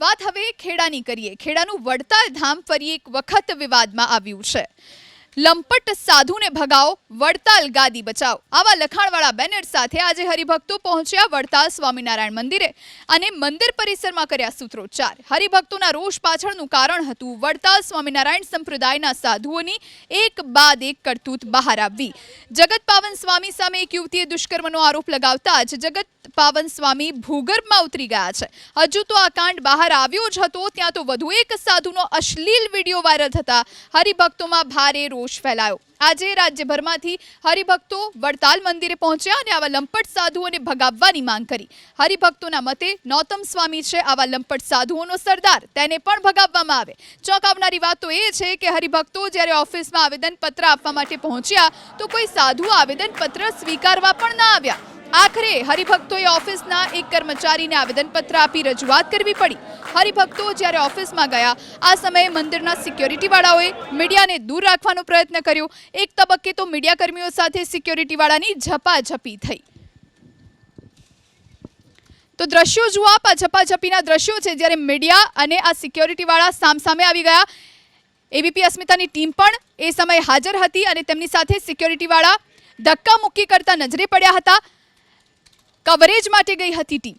વાત હવે ખેડાની કરીએ। ખેડાનું વડતાલ ધામ ફરી એક વખત વિવાદમાં આવ્યું છે। લંપટ સાધુને ભગાવો, વડતાલ ગાદી બચાવો, આવા લખાણવાળા બેનર સાથે આજે હરિભક્તો પહોંચ્યા વડતાલ સ્વામિનારાયણ મંદિરે અને મંદિર પરિસરમાં કર્યા સૂત્રોચ્ચાર। હરિભક્તોના રોષ પાછળનું કારણ હતું વડતાલ સ્વામિનારાયણ સંપ્રદાયના સાધુઓની એક બાદ એક કરતૂત બહાર આવવી। જગત પાવન સ્વામી સામે એક યુવતીએ દુષ્કર્મનો આરોપ લગાવતા જ જગત પાવન સ્વામી ભૂગર્ભમાં ઉતરી ગયા છે। હજુ તો આ કાંડ બહાર આવ્યો જ હતો ત્યાં તો વધુ એક સાધુનો અશ્લીલ વિડીયો વાયરલ થતા હરિભક્તોમાં ભારે રોષ ફેલાયો। આજે રાજ્યભરમાંથી હરિભક્તો વડતાલ મંદિરે પહોંચ્યા અને આવા લંપટ સાધુઓને ભગાવવાની માંગ કરી। હરિભક્તોના મતે નૌતમ સ્વામી છે આવા લંપટ સાધુઓનો સરદાર, તેને પણ ભગાવવામાં આવે। ચોંકાવનારી વાત તો એ છે કે હરિભક્તો જ્યારે ઓફિસમાં આવેદનપત્ર આપવા માટે પહોંચ્યા તો કોઈ સાધુ આવેદનપત્ર સ્વીકારવા પણ ન આવ્યા। આખરે હરિભક્તોએ ઓફિસના એક કર્મચારીને આવેદનપત્ર આપી રજૂઆત કરવી પડી। હરિભક્તો જ્યારે ઓફિસમાં ગયા આ સમયે મંદિરના સિક્યોરિટીવાળાઓએ મીડિયાને દૂર રાખવાનો પ્રયત્ન કર્યો। એક તબક્કે તો મીડિયાકર્મીઓ સાથે સિક્યોરિટીવાળાની ઝપાઝપી થઈ। તો દ્રશ્યો જુઓ આપ, આ ઝપાઝપીના દ્રશ્યો છે જ્યારે મીડિયા અને આ સિક્યોરિટીવાળા સામસામે આવી ગયા। એબીપી અસ્મિતાની ટીમ પણ એ સમયે હાજર હતી અને તેમની સાથે સિક્યોરિટીવાળા ધક્કા મુક્કી કરતા નજરે પડ્યા હતા। કવરેજ માટે ગઈ હતી ટીમ।